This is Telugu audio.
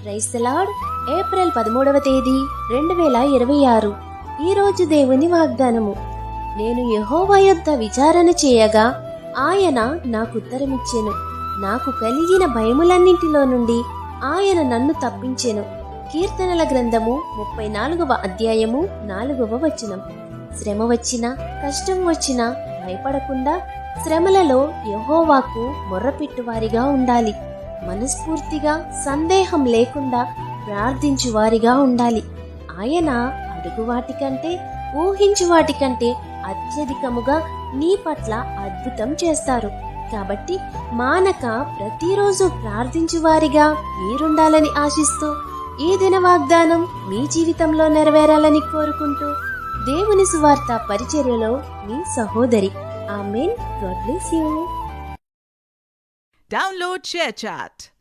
Praise the Lord. ఏప్రిల్ 13వ తేదీ 2026. ఈరోజు దేవుని వాగ్దానము. నేను యెహోవా యొద్ద విచారణ చేయగా ఆయన నాకు ఉత్తరమిచ్చెను. నాకు కలిగిన భయములన్నింటిలో నుండి ఆయన నన్ను తప్పించెను. కీర్తనల గ్రంథము 34వ అధ్యాయము 4వ వచనం. శ్రమ వచ్చినా కష్టం వచ్చినా భయపడకుండా శ్రమలలో యెహోవాకు మొర్రపెట్టువారిగా ఉండాలి. మనస్ఫూర్తిగా సందేహం లేకుండా ప్రార్థించు వారిగా ఉండాలి. ఆయన అడుగు వాటికంటే ఊహించు వాటికంటే అత్యధికముగా నీ పట్ల అద్భుతం చేస్తారు. కాబట్టి మానక ప్రతిరోజు ప్రార్థించు వారిగా మీరుండాలని ఆశిస్తూ ఈ దిన వాగ్దానం మీ జీవితంలో నెరవేరాలని కోరుకుంటూ దేవుని సువార్త పరిచర్యలో మీ సహోదరి. Amen. God bless you. Download ShareChat.